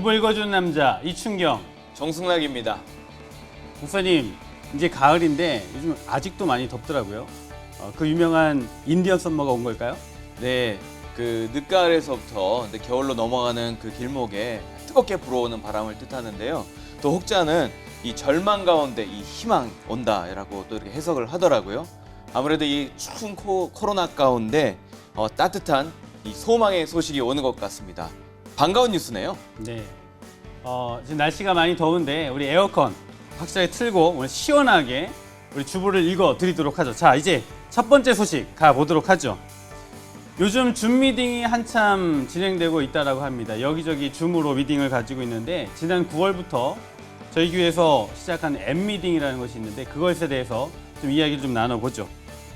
유보 읽어주는 남자 이춘경. 정승락입니다. 목사님, 이제 가을인데 요즘 아직도 많이 덥더라고요. 그 유명한 인디언 썸머가 온 걸까요? 네, 그 늦가을에서부터 겨울로 넘어가는 그 길목에 뜨겁게 불어오는 바람을 뜻하는데요. 또 혹자는 이 절망 가운데 이 희망 온다라고 또 이렇게 해석을 하더라고요. 아무래도 이 추운 코로나 가운데 따뜻한 이 소망의 소식이 오는 것 같습니다. 반가운 뉴스네요. 네. 지금 날씨가 많이 더운데 우리 에어컨 확실하게 틀고 오늘 시원하게 우리 주보를 읽어 드리도록 하죠. 자, 이제 첫 번째 소식 가보도록 하죠. 요즘 줌 미팅이 한참 진행되고 있다고 합니다. 여기저기 줌으로 미팅을 가지고 있는데 지난 9월부터 저희 교회에서 시작한 앱 미팅이라는 것이 있는데 그것에 대해서 좀 이야기를 좀 나눠보죠.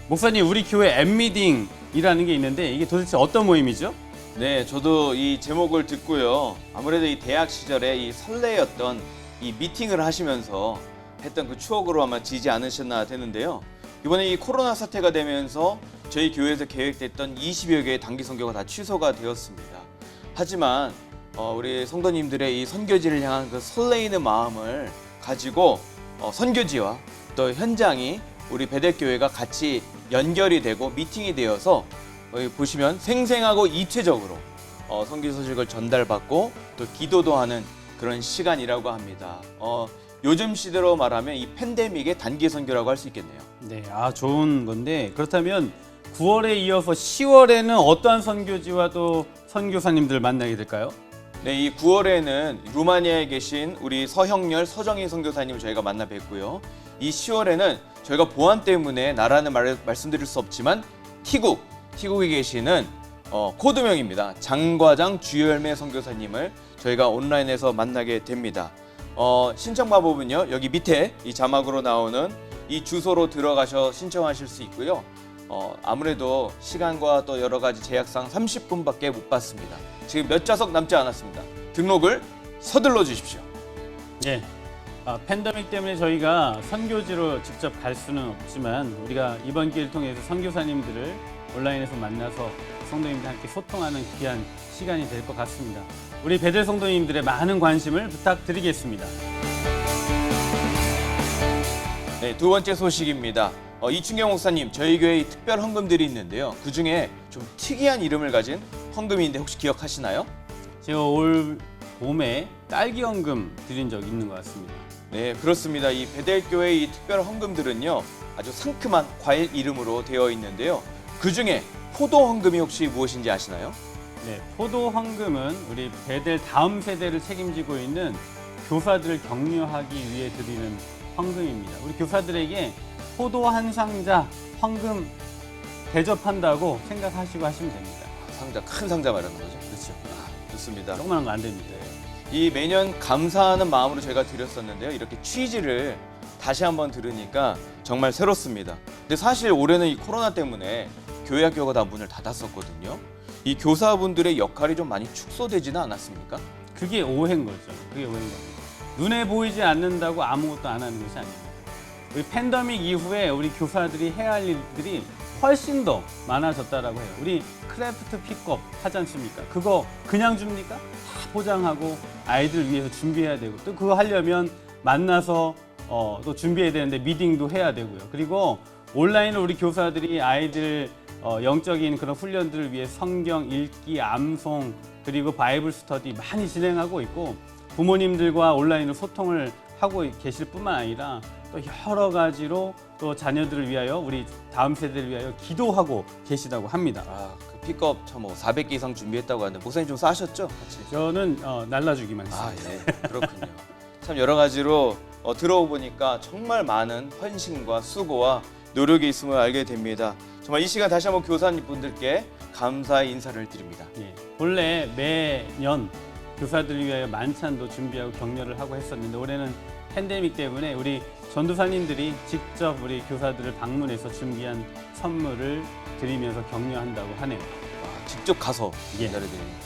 목사님, 우리 교회 앱 미팅이라는 게 있는데 이게 도대체 어떤 모임이죠? 네, 저도 이 제목을 듣고요. 아무래도 이 대학 시절에 이 설레였던 이 미팅을 하시면서 했던 그 추억으로 아마 지지 않으셨나 되는데요. 이번에 이 코로나 사태가 되면서 저희 교회에서 계획됐던 20여 개의 단기 선교가 다 취소가 되었습니다. 하지만 우리 성도님들의 이 선교지를 향한 그 설레이는 마음을 가지고 선교지와 또 현장이 우리 베델교회가 같이 연결이 되고 미팅이 되어서 보시면 생생하고 입체적으로 선교 소식을 전달받고 또 기도도 하는 그런 시간이라고 합니다. 요즘 시대로 말하면 이 팬데믹의 단기 선교라고 할 수 있겠네요. 네, 좋은 건데 그렇다면 9월에 이어서 10월에는 어떠한 선교지와 또 선교사님들 만나게 될까요? 네, 이 9월에는 루마니아에 계신 우리 서형렬 서정희 선교사님을 저희가 만나 뵙고요. 이 10월에는 저희가 보안 때문에 나라는 말씀드릴 수 없지만 티국에 계시는 코드명입니다. 장과장 주열매 선교사님을 저희가 온라인에서 만나게 됩니다. 신청 방법은요, 여기 밑에 이 자막으로 나오는 이 주소로 들어가셔 신청하실 수 있고요. 아무래도 시간과 또 여러 가지 제약상 30분밖에 못 받습니다. 지금 몇 좌석 남지 않았습니다. 등록을 서둘러 주십시오. 네. 팬데믹 때문에 저희가 선교지로 직접 갈 수는 없지만 우리가 이번 기회를 통해서 선교사님들을 온라인에서 만나서 성도님들과 함께 소통하는 귀한 시간이 될 것 같습니다. 우리 베델 성도님들의 많은 관심을 부탁드리겠습니다. 네, 두 번째 소식입니다. 이춘경 목사님, 저희 교회에 특별 헌금들이 있는데요. 그 중에 좀 특이한 이름을 가진 헌금인데 혹시 기억하시나요? 제가 올 봄에 딸기 헌금 드린 적 있는 것 같습니다. 네, 그렇습니다. 이 베델교회의 이 특별 헌금들은요, 아주 상큼한 과일 이름으로 되어 있는데요. 그 중에 포도 헌금이 혹시 무엇인지 아시나요? 네, 포도 헌금은 우리 베델 다음 세대를 책임지고 있는 교사들을 격려하기 위해 드리는 헌금입니다. 우리 교사들에게 포도 한 상자 헌금 대접한다고 생각하시고 하시면 됩니다. 상자, 큰 상자 말하는 거죠? 그렇죠. 좋습니다. 조그마한 거 안 됩니다. 이 매년 감사하는 마음으로 제가 드렸었는데요. 이렇게 취지를 다시 한번 들으니까 정말 새롭습니다. 근데 사실 올해는 이 코로나 때문에 교회 학교가 다 문을 닫았었거든요. 이 교사분들의 역할이 좀 많이 축소되지는 않았습니까? 그게 오해인 거죠. 그게 오해인 겁니다. 눈에 보이지 않는다고 아무것도 안 하는 것이 아닙니다. 우리 팬데믹 이후에 우리 교사들이 해야 할 일들이 훨씬 더 많아졌다라고 해요. 우리 크래프트 픽업 하지 않습니까? 그거 그냥 줍니까? 다 포장하고 아이들 위해서 준비해야 되고 또 그거 하려면 만나서 또 준비해야 되는데 미팅도 해야 되고요. 그리고 온라인으로 우리 교사들이 아이들 영적인 그런 훈련들을 위해 성경 읽기, 암송 그리고 바이블 스터디 많이 진행하고 있고 부모님들과 온라인으로 소통을 하고 계실 뿐만 아니라 또 여러 가지로 또 자녀들을 위하여 우리 다음 세대를 위하여 기도하고 계시다고 합니다. 그 픽업 참 400개 이상 준비했다고 하는데 목사님 좀 싸셨죠? 같이? 저는 날라주기만 했습니다. 예, 그렇군요. 참 여러 가지로 들어보니까 정말 많은 헌신과 수고와 노력이 있음을 알게 됩니다. 정말 이 시간 다시 한번 교사님 분들께 감사의 인사를 드립니다. 예, 본래 매년 교사들을 위하여 만찬도 준비하고 격려를 하고 했었는데 올해는 팬데믹 때문에 우리 전도사님들이 직접 우리 교사들을 방문해서 준비한 선물을 드리면서 격려한다고 하네요. 직접 가서 예. 기다려드리는군요.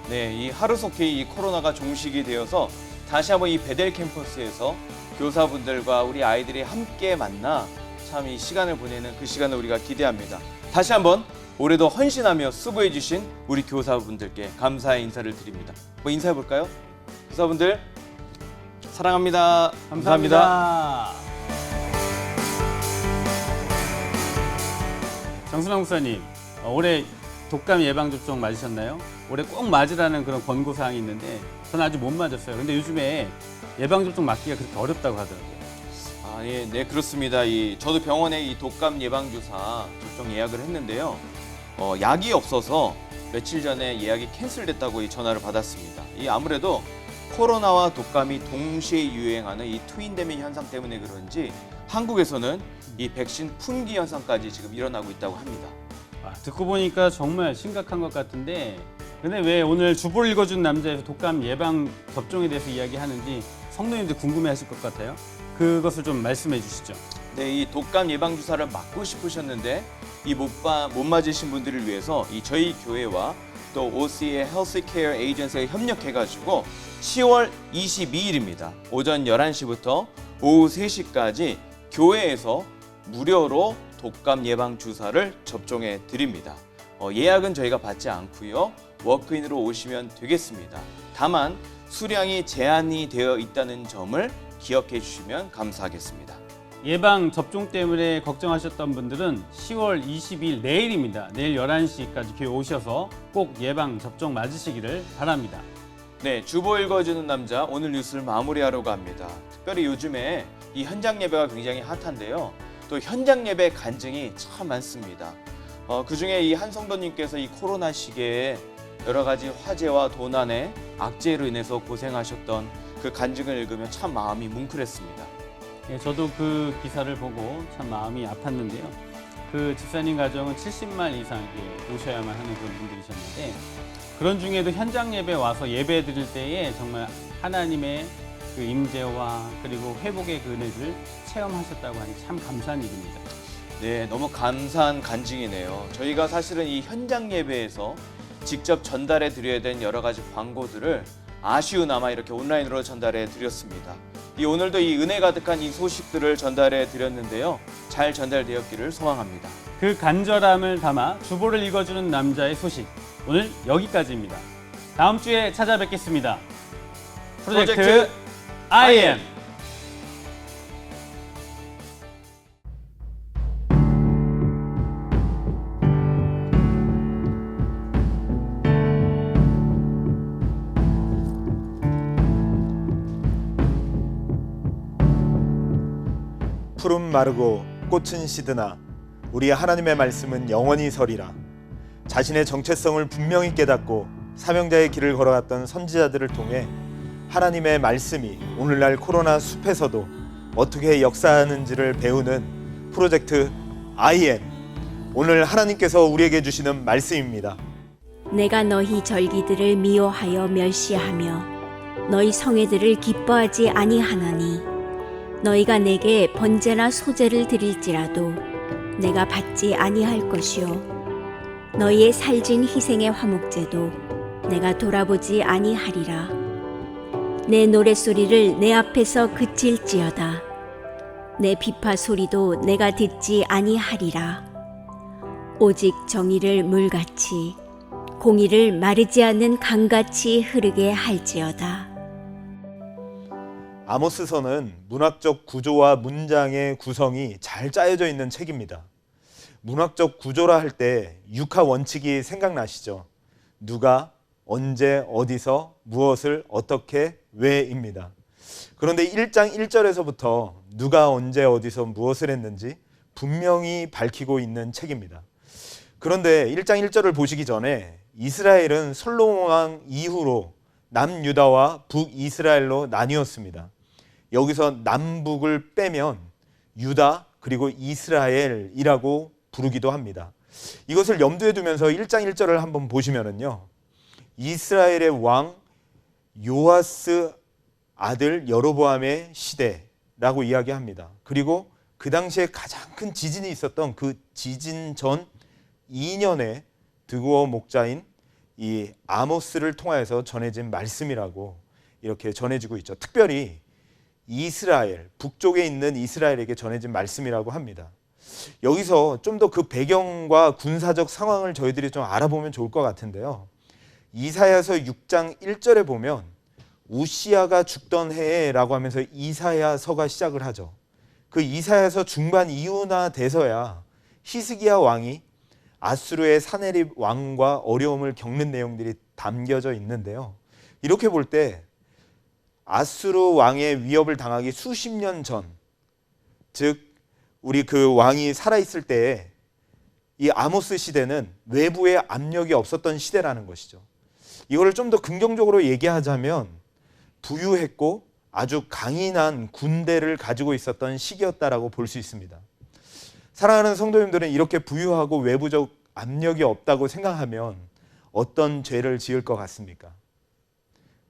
네, 이 하루속히 이 코로나가 종식이 되어서 다시 한번 이 베델 캠퍼스에서 교사분들과 우리 아이들이 함께 만나 참 이 시간을 보내는 그 시간을 우리가 기대합니다. 다시 한번 올해도 헌신하며 수고해 주신 우리 교사분들께 감사의 인사를 드립니다. 인사해 볼까요? 교사분들 사랑합니다. 감사합니다. 정순환 목사님, 올해 독감 예방접종 맞으셨나요? 올해 꼭 맞으라는 그런 권고사항이 있는데 저는 아직 못 맞았어요. 근데 요즘에 예방접종 맞기가 그렇게 어렵다고 하더라고요. 네, 그렇습니다. 저도 병원에 이 독감 예방주사 접종 예약을 했는데요. 약이 없어서 며칠 전에 예약이 캔슬됐다고 이 전화를 받았습니다. 아무래도 코로나와 독감이 동시에 유행하는 이 트윈데믹 현상 때문에 그런지 한국에서는 이 백신 품귀 현상까지 지금 일어나고 있다고 합니다. 듣고 보니까 정말 심각한 것 같은데 근데 왜 오늘 주보를 읽어준 남자에서 독감 예방 접종에 대해서 이야기하는지 성도님들 궁금해하실 것 같아요. 그것을 좀 말씀해 주시죠. 네, 이 독감 예방 주사를 맞고 싶으셨는데 못 맞으신 분들을 위해서 저희 교회와 또 OC의 헬스케어 에이전시가 협력해가지고 10월 22일입니다. 오전 11시부터 오후 3시까지 교회에서 무료로 독감 예방 주사를 접종해 드립니다. 예약은 저희가 받지 않고요. 워크인으로 오시면 되겠습니다. 다만 수량이 제한이 되어 있다는 점을 기억해 주시면 감사하겠습니다. 예방 접종 때문에 걱정하셨던 분들은 10월 20일 내일입니다. 내일 11시까지 교회 오셔서 꼭 예방 접종 맞으시기를 바랍니다. 네, 주보 읽어주는 남자 오늘 뉴스를 마무리하려고 합니다. 특별히 요즘에 이 현장 예배가 굉장히 핫한데요. 또 현장 예배 간증이 참 많습니다. 그중에 이 한 성도님께서 이 코로나 시기에 여러 가지 화재와 도난의 악재로 인해서 고생하셨던 그 간증을 읽으면 참 마음이 뭉클했습니다. 예, 저도 그 기사를 보고 참 마음이 아팠는데요. 그 집사님 가정은 70만 이상 오셔야만 하는 그런 분들이셨는데 그런 중에도 현장 예배 와서 예배 드릴 때에 정말 하나님의 그 임재와 그리고 회복의 그 은혜를 체험하셨다고 하니 참 감사한 일입니다. 네, 너무 감사한 간증이네요. 저희가 사실은 이 현장 예배에서 직접 전달해 드려야 되는 여러 가지 광고들을 아쉬우나마 이렇게 온라인으로 전달해 드렸습니다. 오늘도 이 은혜 가득한 이 소식들을 전달해 드렸는데요. 잘 전달되었기를 소망합니다. 그 간절함을 담아 주보를 읽어주는 남자의 소식. 오늘 여기까지입니다. 다음 주에 찾아뵙겠습니다. 프로젝트 IM. 푸른 마르고 꽃은 시드나 우리 하나님의 말씀은 영원히 서리라. 자신의 정체성을 분명히 깨닫고 사명자의 길을 걸어갔던 선지자들을 통해 하나님의 말씀이 오늘날 코로나 숲에서도 어떻게 역사하는지를 배우는 프로젝트 IM. 오늘 하나님께서 우리에게 주시는 말씀입니다. 내가 너희 절기들을 미워하여 멸시하며 너희 성회들을 기뻐하지 아니하나니 너희가 내게 번제나 소제를 드릴지라도 내가 받지 아니할 것이요 너희의 살진 희생의 화목제도 내가 돌아보지 아니하리라. 내 노랫소리를 내 앞에서 그칠지어다. 내 비파 소리도 내가 듣지 아니하리라. 오직 정의를 물같이 공의를 마르지 않는 강같이 흐르게 할지어다. 아모스서는 문학적 구조와 문장의 구성이 잘 짜여져 있는 책입니다. 문학적 구조라 할 때 육하 원칙이 생각나시죠? 누가, 언제, 어디서, 무엇을, 어떻게, 왜입니다. 그런데 1장 1절에서부터 누가 언제 어디서 무엇을 했는지 분명히 밝히고 있는 책입니다. 그런데 1장 1절을 보시기 전에 이스라엘은 솔로몬 왕 이후로 남유다와 북이스라엘로 나뉘었습니다. 여기서 남북을 빼면 유다 그리고 이스라엘이라고 부르기도 합니다. 이것을 염두에 두면서 1장 1절을 한번 보시면은요. 이스라엘의 왕 요아스 아들 여로보암의 시대라고 이야기합니다. 그리고 그 당시에 가장 큰 지진이 있었던 그 지진 전 2년에 드고어 목자인 이 아모스를 통하여서 전해진 말씀이라고 이렇게 전해지고 있죠. 특별히 이스라엘, 북쪽에 있는 이스라엘에게 전해진 말씀이라고 합니다. 여기서 좀 더 그 배경과 군사적 상황을 저희들이 좀 알아보면 좋을 것 같은데요. 이사야서 6장 1절에 보면 우시야가 죽던 해라고 하면서 이사야서가 시작을 하죠. 그 이사야서 중반 이후나 돼서야 히스기야 왕이 아수르의 사네립 왕과 어려움을 겪는 내용들이 담겨져 있는데요. 이렇게 볼 때 아수르 왕의 위협을 당하기 수십 년 전, 즉 우리 그 왕이 살아있을 때에 이 아모스 시대는 외부의 압력이 없었던 시대라는 것이죠. 이거를 좀 더 긍정적으로 얘기하자면 부유했고 아주 강인한 군대를 가지고 있었던 시기였다라고 볼 수 있습니다. 사랑하는 성도님들은 이렇게 부유하고 외부적 압력이 없다고 생각하면 어떤 죄를 지을 것 같습니까?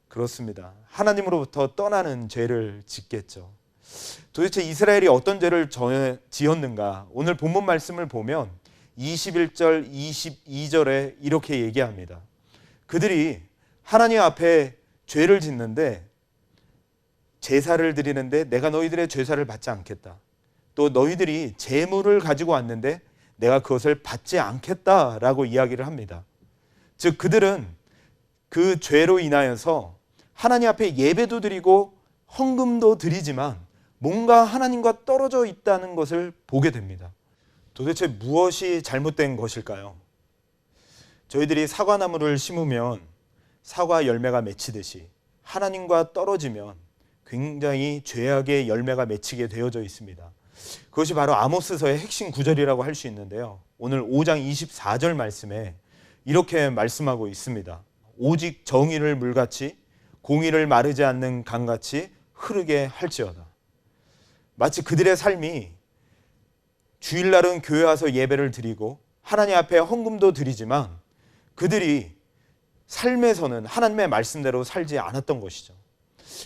그렇습니다. 하나님으로부터 떠나는 죄를 짓겠죠. 도대체 이스라엘이 어떤 죄를 지었는가? 오늘 본문 말씀을 보면 21절, 22절에 이렇게 얘기합니다. 그들이 하나님 앞에 죄를 짓는데 제사를 드리는데 내가 너희들의 제사를 받지 않겠다. 또 너희들이 제물을 가지고 왔는데 내가 그것을 받지 않겠다라고 이야기를 합니다. 즉 그들은 그 죄로 인하여서 하나님 앞에 예배도 드리고 헌금도 드리지만 뭔가 하나님과 떨어져 있다는 것을 보게 됩니다. 도대체 무엇이 잘못된 것일까요? 저희들이 사과나무를 심으면 사과 열매가 맺히듯이 하나님과 떨어지면 굉장히 죄악의 열매가 맺히게 되어져 있습니다. 그것이 바로 아모스서의 핵심 구절이라고 할 수 있는데요. 오늘 5장 24절 말씀에 이렇게 말씀하고 있습니다. 오직 정의를 물같이 공의를 마르지 않는 강같이 흐르게 할지어다. 마치 그들의 삶이 주일날은 교회 와서 예배를 드리고 하나님 앞에 헌금도 드리지만 그들이 삶에서는 하나님의 말씀대로 살지 않았던 것이죠.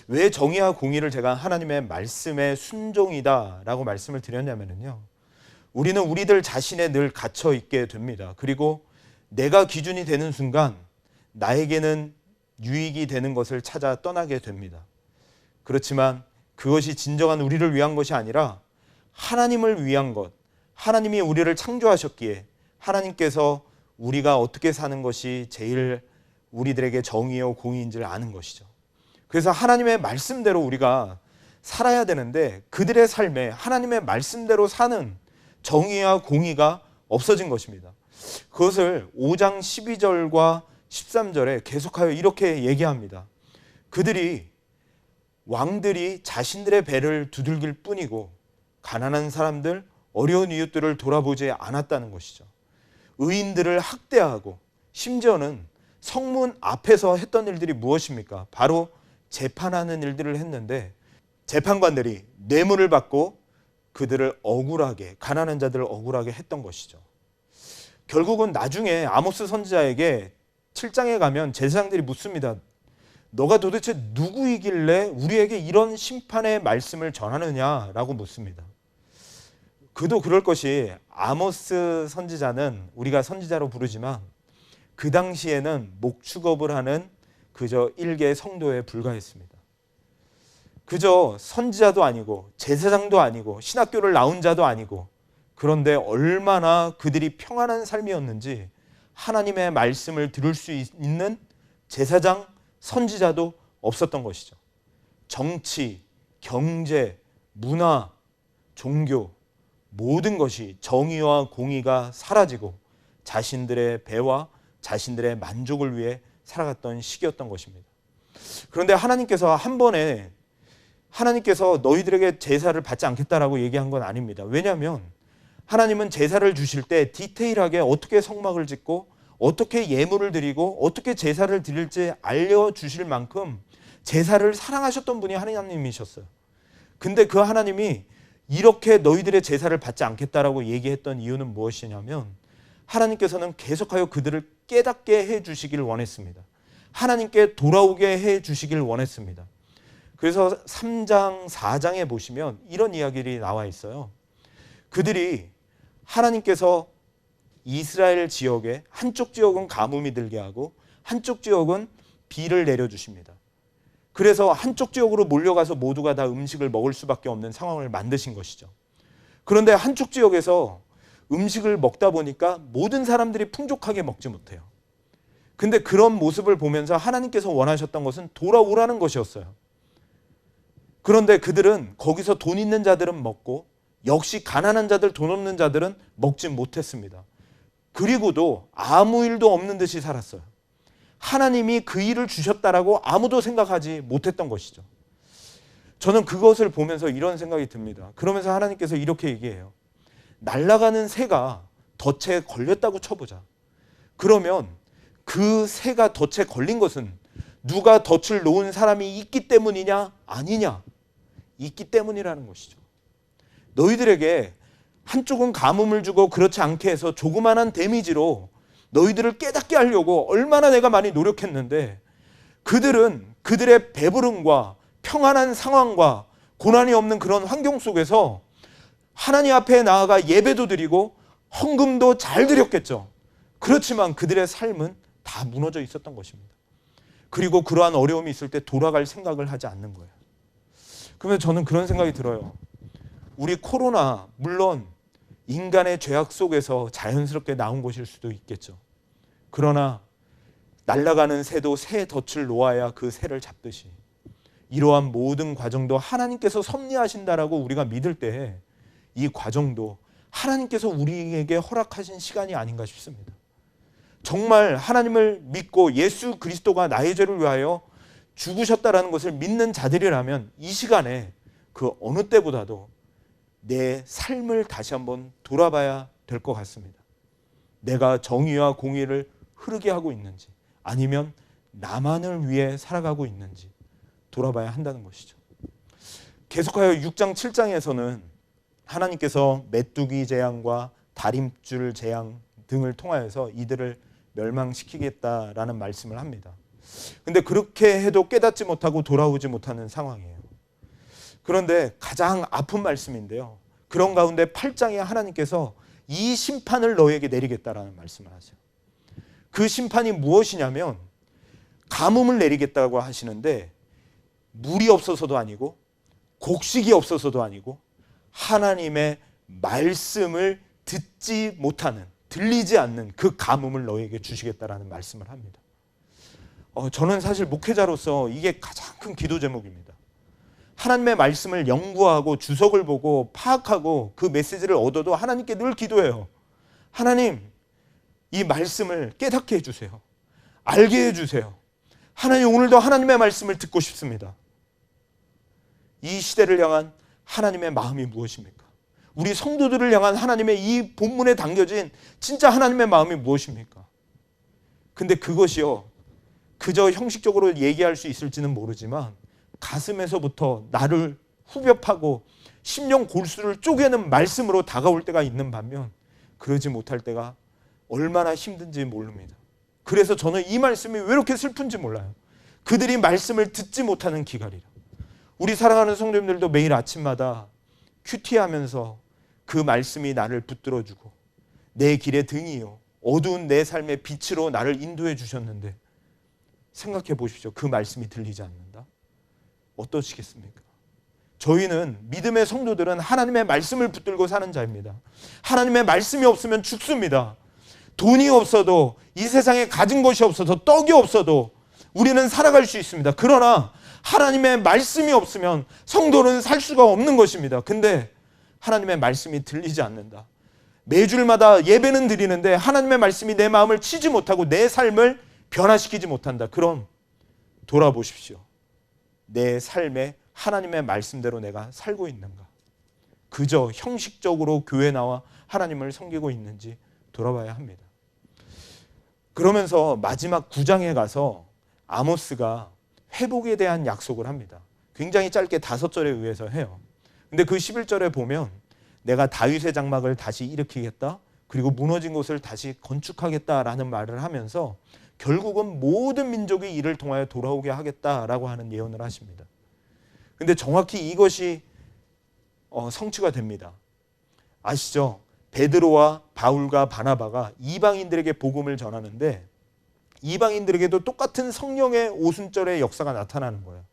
왜 정의와 공의를 제가 하나님의 말씀에 순종이다라고 말씀을 드렸냐면요. 우리는 우리들 자신에 늘 갇혀 있게 됩니다. 그리고 내가 기준이 되는 순간 나에게는 유익이 되는 것을 찾아 떠나게 됩니다. 그렇지만 그것이 진정한 우리를 위한 것이 아니라 하나님을 위한 것, 하나님이 우리를 창조하셨기에 하나님께서 우리가 어떻게 사는 것이 제일 우리들에게 정의요 공의인지를 아는 것이죠. 그래서 하나님의 말씀대로 우리가 살아야 되는데 그들의 삶에 하나님의 말씀대로 사는 정의와 공의가 없어진 것입니다. 그것을 5장 12절과 13절에 계속하여 이렇게 얘기합니다. 왕들이 자신들의 배를 두들길 뿐이고 가난한 사람들, 어려운 이웃들을 돌아보지 않았다는 것이죠. 의인들을 학대하고 심지어는 성문 앞에서 했던 일들이 무엇입니까? 바로 재판하는 일들을 했는데 재판관들이 뇌물을 받고 그들을 억울하게, 가난한 자들을 억울하게 했던 것이죠. 결국은 나중에 아모스 선지자에게 7장에 가면 제사장들이 묻습니다. 너가 도대체 누구이길래 우리에게 이런 심판의 말씀을 전하느냐라고 묻습니다. 그도 그럴 것이 아모스 선지자는 우리가 선지자로 부르지만 그 당시에는 목축업을 하는 그저 일개 성도에 불과했습니다. 그저 선지자도 아니고 제사장도 아니고 신학교를 나온 자도 아니고 그런데 얼마나 그들이 평안한 삶이었는지 하나님의 말씀을 들을 수 있는 제사장, 선지자도 없었던 것이죠. 정치, 경제, 문화, 종교 모든 것이 정의와 공의가 사라지고 자신들의 배와 자신들의 만족을 위해 살아갔던 시기였던 것입니다. 그런데 하나님께서 한 번에 너희들에게 제사를 받지 않겠다라고 얘기한 건 아닙니다. 왜냐하면 하나님은 제사를 주실 때 디테일하게 어떻게 성막을 짓고 어떻게 예물을 드리고 어떻게 제사를 드릴지 알려주실 만큼 제사를 사랑하셨던 분이 하나님이셨어요. 근데 그 하나님이 이렇게 너희들의 제사를 받지 않겠다라고 얘기했던 이유는 무엇이냐면 하나님께서는 계속하여 그들을 깨닫게 해주시길 원했습니다. 하나님께 돌아오게 해주시길 원했습니다. 그래서 3장, 4장에 보시면 이런 이야기들이 나와 있어요. 그들이 하나님께서 이스라엘 지역에 한쪽 지역은 가뭄이 들게 하고 한쪽 지역은 비를 내려주십니다. 그래서 한쪽 지역으로 몰려가서 모두가 다 음식을 먹을 수밖에 없는 상황을 만드신 것이죠. 그런데 한쪽 지역에서 음식을 먹다 보니까 모든 사람들이 풍족하게 먹지 못해요. 근데 그런 모습을 보면서 하나님께서 원하셨던 것은 돌아오라는 것이었어요. 그런데 그들은 거기서 돈 있는 자들은 먹고 역시 가난한 자들, 돈 없는 자들은 먹지 못했습니다. 그리고도 아무 일도 없는 듯이 살았어요. 하나님이 그 일을 주셨다라고 아무도 생각하지 못했던 것이죠. 저는 그것을 보면서 이런 생각이 듭니다. 그러면서 하나님께서 이렇게 얘기해요. 날아가는 새가 덫에 걸렸다고 쳐보자. 그러면 그 새가 덫에 걸린 것은 누가 덫을 놓은 사람이 있기 때문이냐 아니냐? 있기 때문이라는 것이죠. 너희들에게 한쪽은 가뭄을 주고 그렇지 않게 해서 조그만한 데미지로 너희들을 깨닫게 하려고 얼마나 내가 많이 노력했는데 그들은 그들의 배부름과 평안한 상황과 고난이 없는 그런 환경 속에서 하나님 앞에 나아가 예배도 드리고 헌금도 잘 드렸겠죠. 그렇지만 그들의 삶은 다 무너져 있었던 것입니다. 그리고 그러한 어려움이 있을 때 돌아갈 생각을 하지 않는 거예요. 그러면 저는 그런 생각이 들어요. 우리 코로나 물론 인간의 죄악 속에서 자연스럽게 나온 것일 수도 있겠죠. 그러나 날아가는 새도 새 덫을 놓아야 그 새를 잡듯이 이러한 모든 과정도 하나님께서 섭리하신다라고 우리가 믿을 때 이 과정도 하나님께서 우리에게 허락하신 시간이 아닌가 싶습니다. 정말 하나님을 믿고 예수 그리스도가 나의 죄를 위하여 죽으셨다라는 것을 믿는 자들이라면 이 시간에 그 어느 때보다도 내 삶을 다시 한번 돌아봐야 될 것 같습니다. 내가 정의와 공의를 흐르게 하고 있는지 아니면 나만을 위해 살아가고 있는지 돌아봐야 한다는 것이죠. 계속하여 6장 7장에서는 하나님께서 메뚜기 재앙과 다림줄 재앙 등을 통하여서 이들을 멸망시키겠다라는 말씀을 합니다. 근데 그렇게 해도 깨닫지 못하고 돌아오지 못하는 상황이에요. 그런데 가장 아픈 말씀인데요. 그런 가운데 8장에 하나님께서 이 심판을 너에게 내리겠다라는 말씀을 하세요. 그 심판이 무엇이냐면 가뭄을 내리겠다고 하시는데 물이 없어서도 아니고 곡식이 없어서도 아니고 하나님의 말씀을 듣지 못하는, 들리지 않는 그 가뭄을 너에게 주시겠다라는 말씀을 합니다. 저는 사실 목회자로서 이게 가장 큰 기도 제목입니다. 하나님의 말씀을 연구하고 주석을 보고 파악하고 그 메시지를 얻어도 하나님께 늘 기도해요. 하나님, 이 말씀을 깨닫게 해주세요. 알게 해주세요. 하나님, 오늘도 하나님의 말씀을 듣고 싶습니다. 이 시대를 향한 하나님의 마음이 무엇입니까? 우리 성도들을 향한 하나님의 이 본문에 담겨진 진짜 하나님의 마음이 무엇입니까? 근데 그것이요, 그저 형식적으로 얘기할 수 있을지는 모르지만 가슴에서부터 나를 후벼 파고 심령 골수를 쪼개는 말씀으로 다가올 때가 있는 반면 그러지 못할 때가 얼마나 힘든지 모릅니다. 그래서 저는 이 말씀이 왜 이렇게 슬픈지 몰라요. 그들이 말씀을 듣지 못하는 기갈이라. 우리 사랑하는 성도님들도 매일 아침마다 큐티하면서 그 말씀이 나를 붙들어주고 내 길의 등이요 어두운 내 삶의 빛으로 나를 인도해 주셨는데 생각해 보십시오. 그 말씀이 들리지 않는다? 어떠시겠습니까? 저희는 믿음의 성도들은 하나님의 말씀을 붙들고 사는 자입니다. 하나님의 말씀이 없으면 죽습니다. 돈이 없어도 이 세상에 가진 것이 없어도 떡이 없어도 우리는 살아갈 수 있습니다. 그러나 하나님의 말씀이 없으면 성도는 살 수가 없는 것입니다. 근데 하나님의 말씀이 들리지 않는다. 매주일마다 예배는 드리는데 하나님의 말씀이 내 마음을 치지 못하고 내 삶을 변화시키지 못한다. 그럼 돌아보십시오. 내 삶에 하나님의 말씀대로 내가 살고 있는가? 그저 형식적으로 교회 나와 하나님을 섬기고 있는지 돌아봐야 합니다. 그러면서 마지막 9장에 가서 아모스가 회복에 대한 약속을 합니다. 굉장히 짧게 5절에 의해서 해요. 근데 그 11절에 보면 내가 다윗의 장막을 다시 일으키겠다. 그리고 무너진 곳을 다시 건축하겠다라는 말을 하면서 결국은 모든 민족이 이를 통하여 돌아오게 하겠다라고 하는 예언을 하십니다. 근데 정확히 이것이 성취가 됩니다. 아시죠? 베드로와 바울과 바나바가 이방인들에게 복음을 전하는데 이방인들에게도 똑같은 성령의 오순절의 역사가 나타나는 거예요.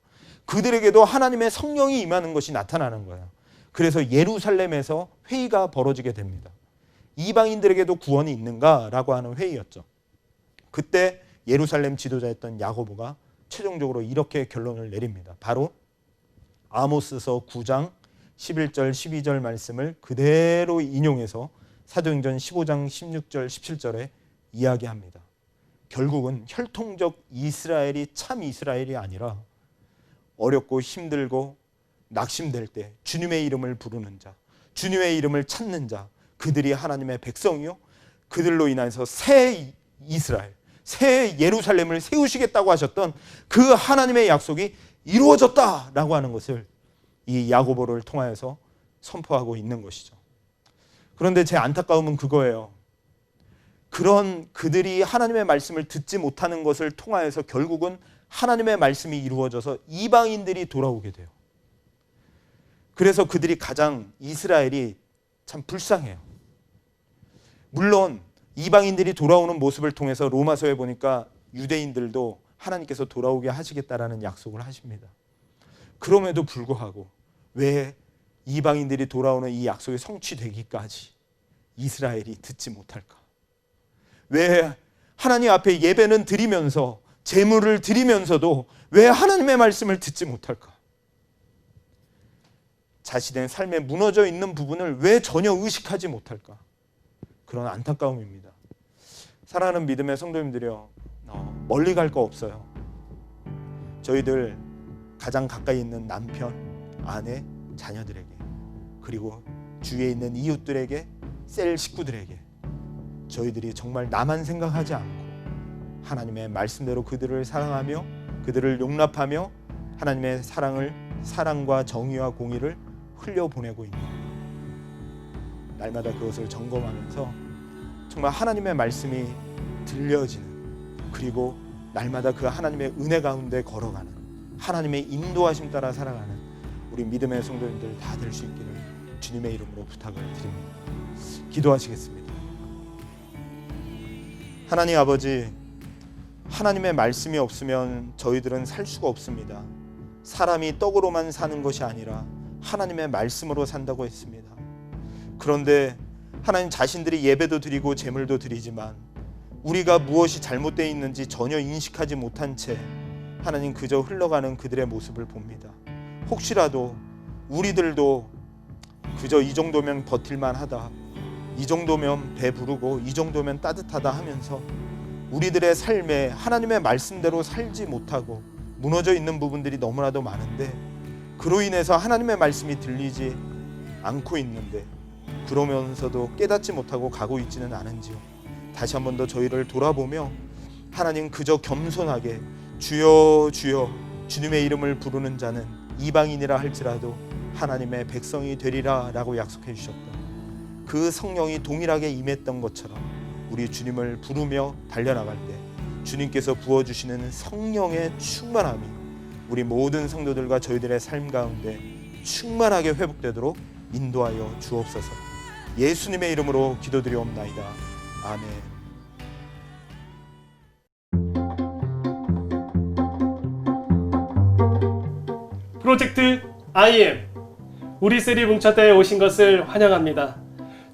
그들에게도 하나님의 성령이 임하는 것이 나타나는 거예요. 그래서 예루살렘에서 회의가 벌어지게 됩니다. 이방인들에게도 구원이 있는가라고 하는 회의였죠. 그때 예루살렘 지도자였던 야고보가 최종적으로 이렇게 결론을 내립니다. 바로 아모스서 9장 11절 12절 말씀을 그대로 인용해서 사도행전 15장 16절 17절에 이야기합니다. 결국은 혈통적 이스라엘이 참 이스라엘이 아니라 어렵고 힘들고 낙심될 때 주님의 이름을 부르는 자, 주님의 이름을 찾는 자, 그들이 하나님의 백성이요 그들로 인해서 새 이스라엘, 새 예루살렘을 세우시겠다고 하셨던 그 하나님의 약속이 이루어졌다라고 하는 것을 이 야고보를 통하여서 선포하고 있는 것이죠. 그런데 제 안타까움은 그거예요. 그런 그들이 하나님의 말씀을 듣지 못하는 것을 통하여서 결국은 하나님의 말씀이 이루어져서 이방인들이 돌아오게 돼요. 그래서 그들이 가장 이스라엘이 참 불쌍해요. 물론 이방인들이 돌아오는 모습을 통해서 로마서에 보니까 유대인들도 하나님께서 돌아오게 하시겠다라는 약속을 하십니다. 그럼에도 불구하고 왜 이방인들이 돌아오는 이 약속이 성취되기까지 이스라엘이 듣지 못할까? 왜 하나님 앞에 예배는 드리면서 제물을 드리면서도 왜 하나님의 말씀을 듣지 못할까? 자신의 삶에 무너져 있는 부분을 왜 전혀 의식하지 못할까? 그런 안타까움입니다. 사랑하는 믿음의 성도님들이요, 멀리 갈 거 없어요. 저희들 가장 가까이 있는 남편, 아내, 자녀들에게, 그리고 주위에 있는 이웃들에게, 셀 식구들에게 저희들이 정말 나만 생각하지 않고 하나님의 말씀대로 그들을 사랑하며 그들을 용납하며 하나님의 사랑과 정의와 공의를 흘려보내고 있는, 날마다 그것을 점검하면서 정말 하나님의 말씀이 들려지는, 그리고 날마다 그 하나님의 은혜 가운데 걸어가는, 하나님의 인도하심 따라 살아가는 우리 믿음의 성도님들 다 될 수 있기를 주님의 이름으로 부탁을 드립니다. 기도하시겠습니다. 하나님 아버지, 하나님의 말씀이 없으면 저희들은 살 수가 없습니다. 사람이 떡으로만 사는 것이 아니라 하나님의 말씀으로 산다고 했습니다. 그런데 하나님 자신들이 예배도 드리고 제물도 드리지만 우리가 무엇이 잘못되어 있는지 전혀 인식하지 못한 채 하나님 그저 흘러가는 그들의 모습을 봅니다. 혹시라도 우리들도 그저 이 정도면 버틸만 하다, 이 정도면 배부르고 이 정도면 따뜻하다 하면서 우리들의 삶에 하나님의 말씀대로 살지 못하고 무너져 있는 부분들이 너무나도 많은데, 그로 인해서 하나님의 말씀이 들리지 않고 있는데 그러면서도 깨닫지 못하고 가고 있지는 않은지요. 다시 한 번 더 저희를 돌아보며 하나님 그저 겸손하게 주여 주여 주님의 이름을 부르는 자는 이방인이라 할지라도 하나님의 백성이 되리라 라고 약속해 주셨던 그 성령이 동일하게 임했던 것처럼 우리 주님을 부르며 달려나갈 때 주님께서 부어주시는 성령의 충만함이 우리 모든 성도들과 저희들의 삶 가운데 충만하게 회복되도록 인도하여 주옵소서. 예수님의 이름으로 기도드리옵나이다. 아멘. 프로젝트 IM, 우리 셀이 뭉쳤다에 오신 것을 환영합니다.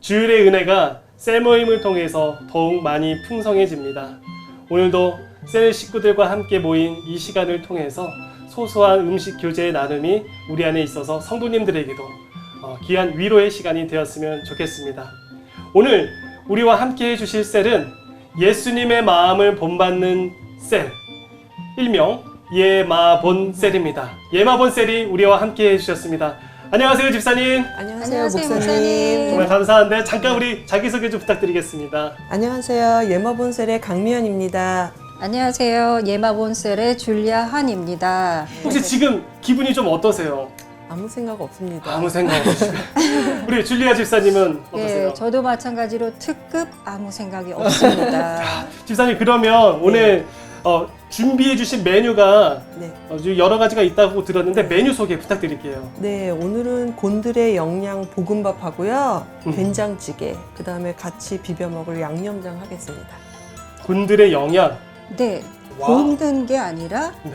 주일의 은혜가 셀 모임을 통해서 더욱 많이 풍성해집니다. 오늘도 셀 식구들과 함께 모인 이 시간을 통해서 소소한 음식 교제의 나눔이 우리 안에 있어서 성도님들에게도 귀한 위로의 시간이 되었으면 좋겠습니다. 오늘 우리와 함께 해주실 셀은 예수님의 마음을 본받는 셀, 일명 예마본셀입니다. 예마본셀이 우리와 함께 해주셨습니다. 안녕하세요, 집사님. 안녕하세요, 목사님. 정말 감사한데 잠깐 우리 자기소개 좀 부탁드리겠습니다. 안녕하세요, 예마본셀의 강미연입니다. 안녕하세요. 예마본셀의 줄리아 한입니다. 혹시 지금 기분이 좀 어떠세요? 아무 생각 없습니다. 아무 생각 없으시고 우리 줄리아 집사님은 어떠세요? 네, 저도 마찬가지로 특급 아무 생각이 없습니다. 집사님, 그러면 오늘 준비해 주신 메뉴가 네. 여러 가지가 있다고 들었는데 메뉴 소개 부탁드릴게요. 네, 오늘은 곤드레 영양 볶음밥하고요, 된장찌개, 그 다음에 같이 비벼 먹을 양념장 하겠습니다. 곤드레 영양. 네, 와우. 볶는 게 아니라 네.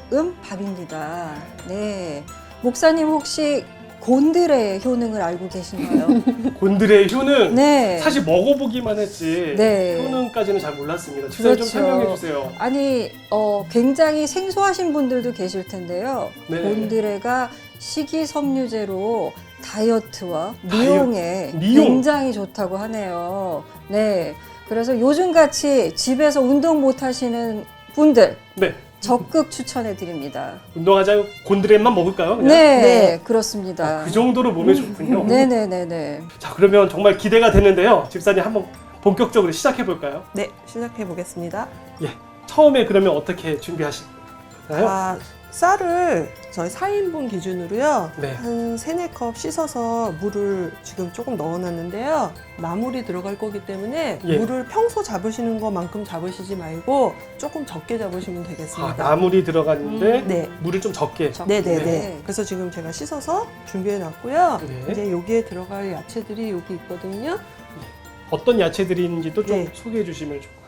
볶음밥입니다. 네, 목사님 혹시 곤드레 효능을 알고 계신가요? 곤드레의 효능. 네. 사실 먹어보기만 했지 네. 효능까지는 잘 몰랐습니다. 집사님 좀 그렇죠. 설명해 주세요. 아니, 굉장히 생소하신 분들도 계실 텐데요. 네. 곤드레가 식이섬유제로 다이어트와 미용에 미용. 굉장히 좋다고 하네요. 네. 그래서 요즘같이 집에서 운동 못 하시는 분들 네. 적극 추천해 드립니다. 운동하자 곤드레만 먹을까요? 그냥? 네, 네. 그렇습니다. 그 정도로 몸에 좋군요. 네네네네. 자, 그러면 정말 기대가 되는데요. 집사님 한번 본격적으로 시작해 볼까요? 네, 시작해 보겠습니다. 예. 처음에 그러면 어떻게 준비하시나요? 쌀을 저희 4인분 기준으로요. 네. 한 3-4컵 씻어서 물을 지금 조금 넣어놨는데요. 나물이 들어갈 거기 때문에 예. 물을 평소 잡으시는 것만큼 잡으시지 말고 조금 적게 잡으시면 아, 되겠습니다. 나물이 들어갔는데 네. 물을 좀 적게. 네네네. 네. 그래서 지금 제가 씻어서 준비해 놨고요. 네. 이제 여기에 들어갈 야채들이 여기 있거든요. 어떤 야채들이 있는지도 좀 네. 소개해 주시면 좋을 것 같아요.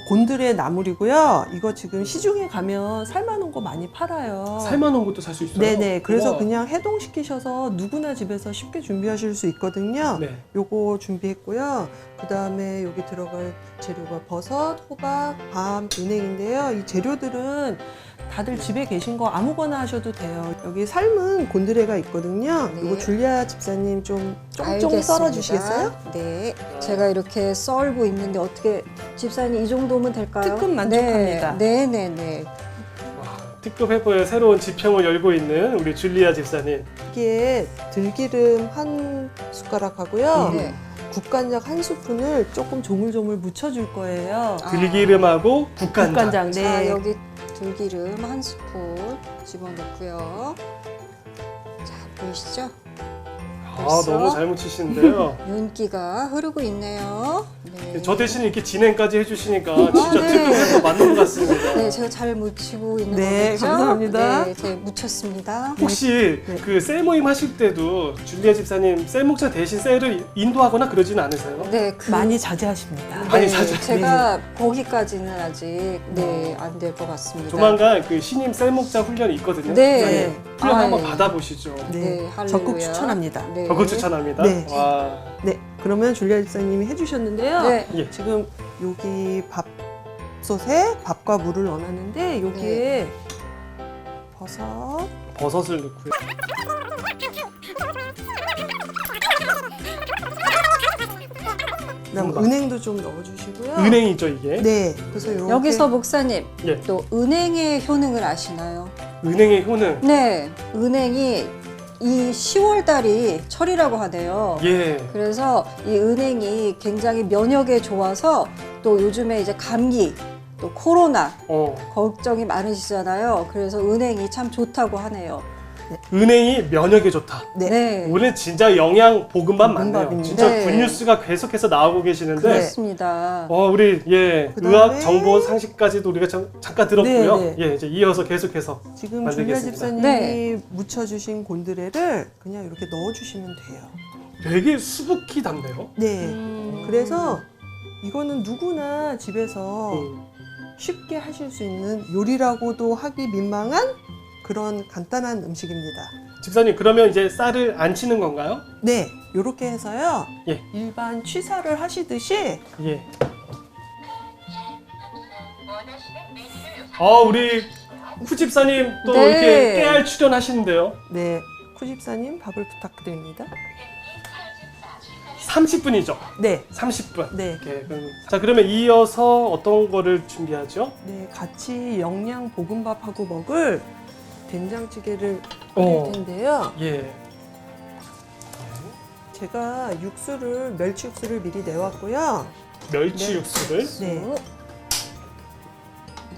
곤드레 나물이고요. 이거 지금 시중에 가면 삶아놓은 거 많이 팔아요. 삶아놓은 것도 살 수 있어요? 네네. 그래서 우와. 그냥 해동시키셔서 누구나 집에서 쉽게 준비하실 수 있거든요. 네. 요거 준비했고요. 그 다음에 여기 들어갈 재료가 버섯, 호박, 밤, 은행인데요. 이 재료들은 다들 집에 계신 거 아무거나 하셔도 돼요. 여기 삶은 곤드레가 있거든요. 네. 이거 줄리아 집사님 좀 알겠습니다. 썰어주시겠어요? 네. 제가 이렇게 썰고 있는데 어떻게 집사님 이 정도면 될까요? 특급 만족합니다. 네, 네, 네. 와, 특급 해보의 새로운 지평을 열고 있는 우리 줄리아 집사님. 여기에 들기름 한 숟가락 하고요. 네. 국간장 한 스푼을 조금 조물조물 묻혀줄 거예요. 들기름하고 국간장. 국간장, 자, 네. 여기 들기름 한 스푼 집어넣고요. 자, 보이시죠? 아, 벌써? 너무 잘 묻히시는데요. 윤기가 흐르고 있네요. 네. 저 대신 이렇게 진행까지 해주시니까 진짜 네. 특급 해보 맞는 것 같습니다. 네, 제가 잘 묻히고 있는 네, 거겠죠? 감사합니다. 네, 네, 묻혔습니다. 혹시 네. 그 셀 모임 하실 때도 줄리아 집사님 셀 목자 대신 셀을 인도하거나 그러지는 않으세요? 네, 많이 자제하십니다. 많이 네, 자제- 제가 거기까지는 아직 안 될 것 같습니다. 조만간 그 신임 셀 목자 훈련이 있거든요. 네. 네. 훈련 한번 아유. 받아보시죠. 네, 할렐루야. 적극 추천합니다. 네. 적극 추천합니다. 네. 와, 네, 그러면 줄리아 집사님이 해주셨는데요. 네. 예. 지금 여기 밥솥에 밥과 물을 넣어놨는데 여기에 버섯, 버섯을 넣고요. 그다음 은행도 좀 넣어주시고요. 은행이죠 이게. 네, 그래서 이렇게 여기서 목사님, 예. 또 은행의 효능을 아시나요? 은행의 효능. 네, 은행이 이 10월 달이 철이라고 하네요. 예. 그래서 이 은행이 굉장히 면역에 좋아서 또 요즘에 이제 감기, 또 코로나 걱정이 많으시잖아요. 그래서 은행이 참 좋다고 하네요. 은행이 면역에 좋다. 네. 네, 오늘 진짜 영양 볶음밥 맞네요. 볶음밥입니다. 진짜 네. 굿뉴스가 계속해서 나오고 계시는데 그렇습니다. 우리 예 그다음에- 의학 정보 상식까지도 우리가 잠깐 들었고요. 네, 네. 예, 이제 이어서 계속해서 지금 줄리아 만들겠습니다. 집사님이 네. 묻혀주신 곤드레를 그냥 이렇게 넣어주시면 돼요. 되게 수북히 담네요. 네, 그래서 이거는 누구나 집에서 음. 쉽게 하실 수 있는 요리라고도 하기 민망한 그런 간단한 음식입니다. 집사님 그러면 이제 쌀을 안 치는 건가요? 네, 이렇게 해서요. 예. 일반 취사를 하시듯이 예. 우리 후 집사님 또 네. 이렇게 깨알 출연하시는데요. 네, 쿠집사님 밥을 부탁드립니다. 30분이죠. 네, 30분. 네, 자 그러면 이어서 어떤 거를 준비하죠? 네, 같이 영양 볶음밥하고 먹을 된장찌개를 어. 끓일 텐데요. 예. 제가 멸치 육수를 미리 내왔고요. 멸치 육수를. 네.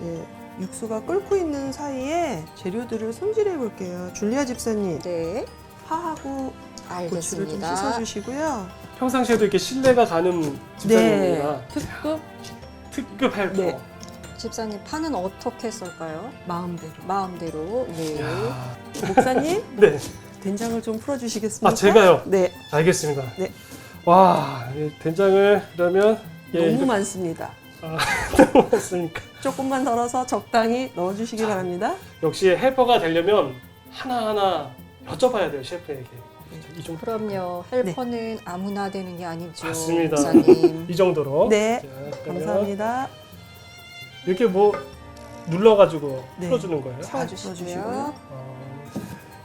네, 육수가 끓고 있는 사이에 재료들을 손질해 볼게요. 줄리아 집사님, 네, 파하고 고추를 좀 알겠습니다. 씻어주시고요. 평상시에도 이렇게 신뢰가 가는 집사님입니다. 특급 특급 헬퍼. 네. 집사님 파는 어떻게 썰까요? 마음대로. 마음대로. 네. 이야. 목사님, 네, 된장을 좀 풀어주시겠습니까? 아, 제가요? 네, 알겠습니다. 네. 와, 이 된장을 그러면 너무 많습니다. 너무 많으니까. 조금만 덜어서 적당히 넣어주시기 바랍니다. 역시 헬퍼가 되려면 하나하나 여쭤봐야 돼요, 셰프에게. 이 정도. 그럼요. 헬퍼는 아무나 되는 게 아니죠. 맞습니다. 목사님. 이 정도로. 네, 자, 그러면 감사합니다. 이렇게 뭐 눌러가지고 네. 풀어주는 거예요. 봐주시고요.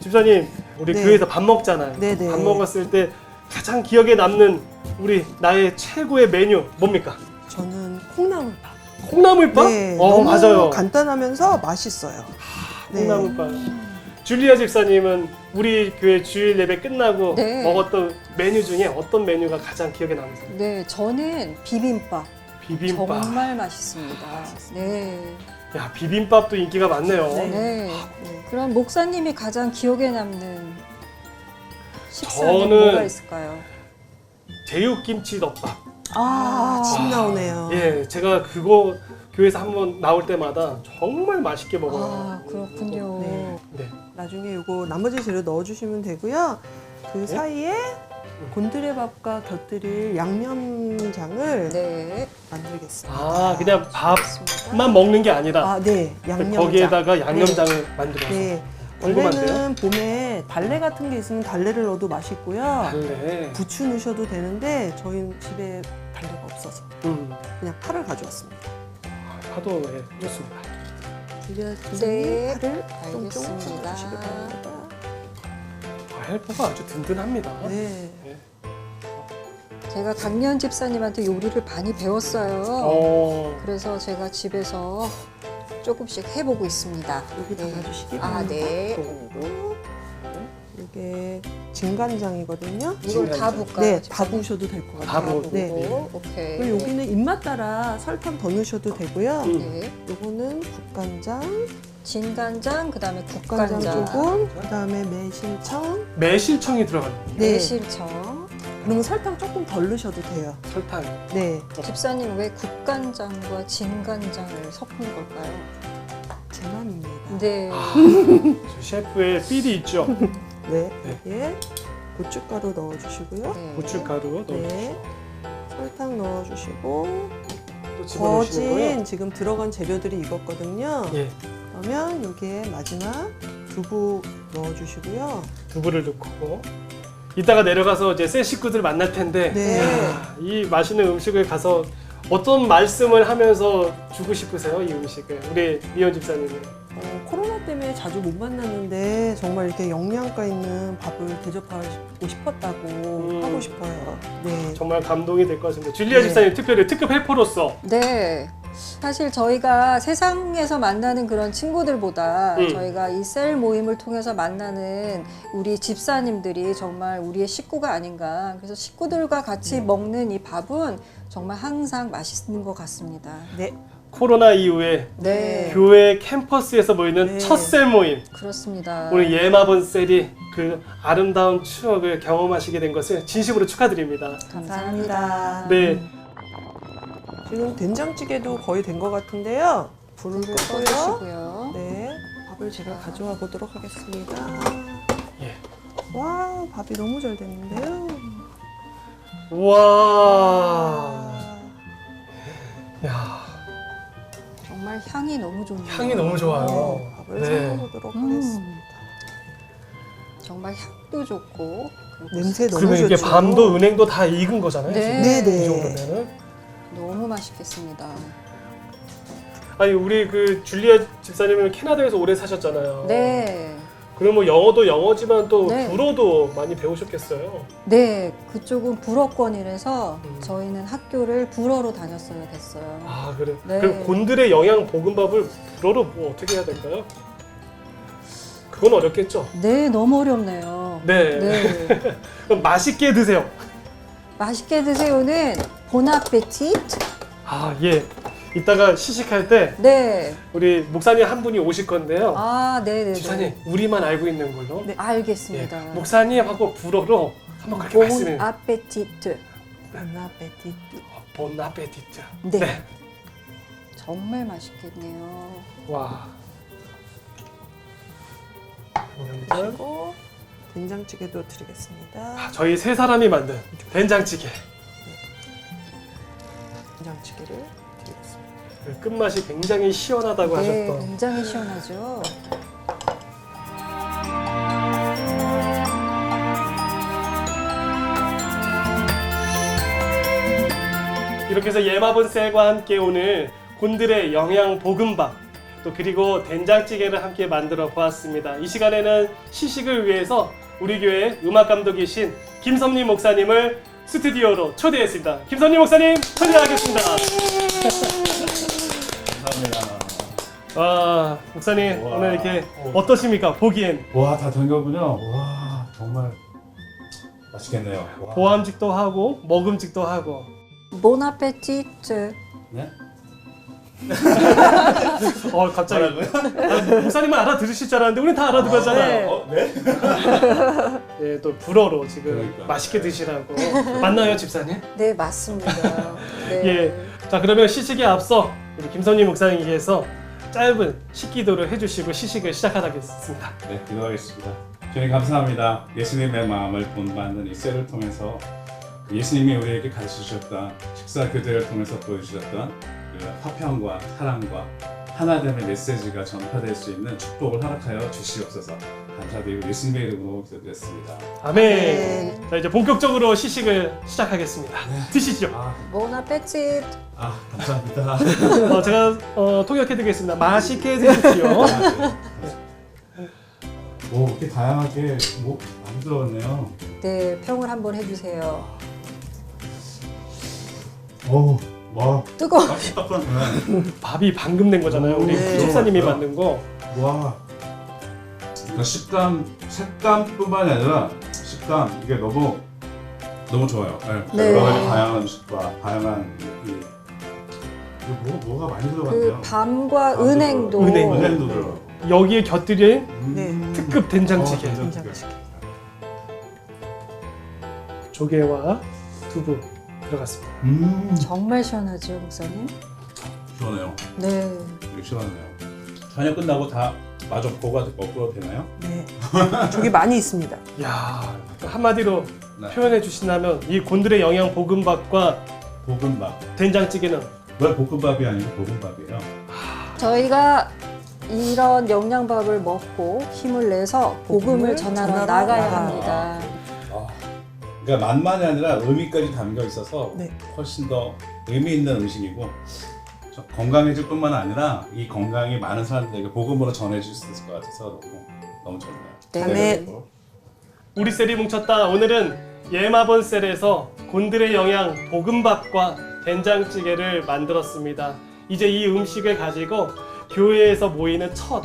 집사님, 우리 네. 교회에서 밥 먹잖아요. 네, 네. 밥 먹었을 때 가장 기억에 남는 우리 나의 최고의 메뉴 뭡니까? 저는 콩나물밥. 콩나물밥? 네, 어, 너무 맞아요. 간단하면서 맛있어요. 네. 콩나물밥. 줄리아 집사님은 우리 교회 주일 예배 끝나고 네. 먹었던 메뉴 중에 어떤 메뉴가 가장 기억에 남으세요? 네, 저는 비빔밥. 비빔밥. 정말 맛있습니다. 네. 야, 비빔밥도 인기가 많네요. 네. 네. 그럼 목사님이 가장 기억에 남는 식사는 저는 뭐가 있을까요? 제육김치덮밥. 침 나오네요. 예, 제가 그거 교회에서 한번 나올 때마다 정말 맛있게 먹어요. 아, 그렇군요. 네. 네. 나중에 요거 나머지 재료 넣어주시면 되고요. 그 사이에 곤드레밥과 곁들일 양념장을 네. 만들겠습니다. 아, 그냥 좋습니다. 밥만 먹는 게 아니라 아, 네, 양념장. 거기에다가 양념장을 만들어서. 네. 궁금한데요? 원래는 봄에 달래 같은 게 있으면 달래를 넣어도 맛있고요. 달래. 부추 넣으셔도 되는데 저희 집에 달래가 없어서 그냥 파를 가져왔습니다. 파도 네, 좋습니다. 줄리아 네, 선생님 파를 좀 알겠습니다. 넣어주시기 바랍니다. 헬퍼가 아주 든든합니다. 네. 제가 당년 집사님한테 요리를 많이 배웠어요. 그래서 제가 집에서 조금씩 해보고 있습니다. 여기 네. 담아주시기 아, 바랍니다. 네. 그리고 이게 진간장이거든요. 이걸 다 붓까요? 네, 다 집사님? 부으셔도 될 것 다 같아요. 부어도. 네. 오, 오케이. 그리고 여기는 입맛 따라 설탕 더 넣으셔도 되고요. 네. 요거는 국간장, 진간장, 그다음에 국간장 국간장, 조금, 그다음에 매실청. 매실청이 들어가는 네. 매실청. 그러면 설탕 조금 덜 넣으셔도 돼요. 설탕. 네, 집사님 왜 국간장과 진간장을 섞는 걸까요? 제 맘입니다. 네. 저 셰프의 삘이 있죠. 네, 네. 여기에 고춧가루 넣어주시고요. 네. 고춧가루 넣어. 네, 설탕 넣어주시고 또 집어넣으시는 거예요? 거진 지금 들어간 재료들이 익었거든요. 예. 그러면 여기에 마지막 두부 넣어주시고요. 두부를 넣고 이따가 내려가서 이제 새 식구들 만날 텐데 네. 이야, 이 맛있는 음식을 가서 어떤 말씀을 하면서 주고 싶으세요? 이 음식을 우리 미연 집사님은. 코로나 때문에 자주 못 만났는데 정말 이렇게 영양가 있는 밥을 대접하고 싶었다고 하고 싶어요. 네. 정말 감동이 될 것 같습니다. 줄리아 네. 집사님 특별히 특급 헬퍼로서 네. 사실 저희가 세상에서 만나는 그런 친구들보다 저희가 이 셀 모임을 통해서 만나는 우리 집사님들이 정말 우리의 식구가 아닌가. 그래서 식구들과 같이 먹는 이 밥은 정말 항상 맛있는 것 같습니다. 네. 코로나 이후에 네. 교회 캠퍼스에서 모이는 네. 첫 셀 모임. 그렇습니다. 오늘 예마본 셀이 그 아름다운 추억을 경험하시게 된 것을 진심으로 축하드립니다. 감사합니다. 네. 지금 된장찌개도 거의 된 것 같은데요. 불을 불을 끄고요. 꺼주시고요. 네. 밥을 제가 가져와 보도록 하겠습니다. 예. 와, 밥이 너무 잘 됐는데요. 와. 야, 정말 향이 너무 좋네요. 향이 너무 좋아요. 밥을 네. 섞어보도록 하겠습니다. 정말 향도 좋고 그리고 냄새 너무 그러면 이게 좋죠. 밤도 은행도 다 익은 거잖아요. 네. 지금. 네네. 이 정도면은. 너무 맛있겠습니다. 아니 우리 그 줄리아 집사님은 캐나다에서 오래 사셨잖아요. 네. 그럼 뭐 영어도 영어지만 또 네. 불어도 많이 배우셨겠어요. 네, 그쪽은 불어권이라서 음. 저희는 학교를 불어로 다녔어야 됐어요. 아 그래. 네. 그럼 곤드레 영양 볶음밥을 불어로 뭐 어떻게 해야 될까요? 그건 어렵겠죠. 네, 너무 어렵네요. 네. 네. 그럼 맛있게 드세요. 맛있게 드세요는 보나페티트. 아 예. 이따가 시식할 때 네. 우리 목사님 한 분이 오실 건데요. 아, 네, 네. 집사님 우리만 알고 있는 걸로. 네. 알겠습니다. 예. 목사님하고 불어로 한번 그렇게 말씀을. 보나페티트. 보나페티트. 본 아페티트. 네. 네. 정말 맛있겠네요. 와. 그리고 된장찌개도 드리겠습니다. 아, 저희 세 사람이 만든 된장찌개. 된장찌개를 드리겠습니다. 그 끝맛이 굉장히 시원하다고 네, 하셨던. 굉장히 시원하죠. 이렇게 해서 예마본 셀과 함께 오늘 곤드레 영양 볶음밥 또 그리고 된장찌개를 함께 만들어 보았습니다. 이 시간에는 시식을 위해서 우리 교회 음악 감독이신 김섭리 목사님을 스튜디오로 초대했습니다. 김섭리 목사님 초대하겠습니다. 감사합니다. 와, 목사님 우와. 오늘 이렇게 어떠십니까? 보기엔 와, 다 된 거군요. 와, 정말 맛있겠네요. 와. 보암직도 하고 먹음직도 하고. 보나페티트. 네? 갑자기 목사님은 알아들으실 줄 알았는데 우린 다 알아들었잖아요. 네. 예, 또 불어로 지금 그러니까. 맛있게 드시라고. 맞나요, 집사님? 네, 맞습니다. 네. 예. 자, 그러면 시식에 앞서 우리 김선희 목사님께서 짧은 식기도를 해주시고 시식을 시작하겠습니다. 네, 기도하겠습니다. 주님 감사합니다. 예수님의 마음을 본받는 이 셀을 통해서 예수님이 우리에게 가르치셨던 식사 교제를 통해서 보여주셨던 그 화평과 사랑과 하나됨의 메시지가 전파될 수 있는 축복을 허락하여 주시옵소서. 감사드리고 예수님의 이름으로 기도드렸습니다. 아멘. 네. 자, 이제 본격적으로 시식을 시작하겠습니다. 드시죠. 보나페티트. 감사합니다. 제가 통역해드리겠습니다. 맛있게 드십시오. 오, 이렇게 다양하게 많이 들어갔네요. 네, 평을 한번 해주세요. 오, 와, 뜨거워. 딱딱하네. 밥이 방금 낸 거잖아요. 우리 네. 집사님이 만든 거. 와, 그러니까 색감뿐만이 아니라 식감 이게 너무 좋아요. 네. 네. 여러 가지 다양한 음식과 다양한 뭐가 많이 그 들어갔네요. 밤과 은행도. 은행도 들어. 여기에 곁들인 네. 특급 된장찌개. 된장찌개. 조개와 두부 들어갔습니다. 정말 시원하죠, 목사님? 시원해요. 네. 이거 시원하네요. 저녁 끝나고 다 마저 먹어도 되나요? 네. 저기 많이 있습니다. 야, 한마디로 네. 표현해 주신다면 이 곤드레 영양 볶음밥과 볶음밥. 된장찌개는 왜 볶음밥이 아니고 볶음밥이에요? 저희가 이런 영양밥을 먹고 힘을 내서 복음을 전하러 나가야 합니다. 그러니까 맛만이 아니라 의미까지 담겨 있어서 네. 훨씬 더 의미 있는 음식이고 건강해질 뿐만 아니라 이 건강이 많은 사람들에게 복음으로 전해질 수 있을 것 같아서 너무 좋네요. 네. 아멘. 우리 셀이 뭉쳤다. 오늘은 예마본 셀에서 곤드레 영양 볶음밥과 된장찌개를 만들었습니다. 이제 이 음식을 가지고 교회에서 모이는 첫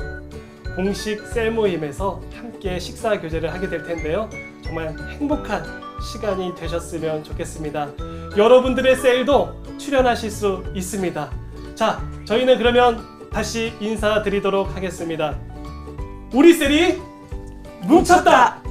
공식 셀 모임에서 함께 식사 교제를 하게 될 텐데요. 정말 행복한 시간이 되셨으면 좋겠습니다. 여러분들의 셀도 출연하실 수 있습니다. 자, 저희는 그러면 다시 인사드리도록 하겠습니다. 우리 셀이 뭉쳤다!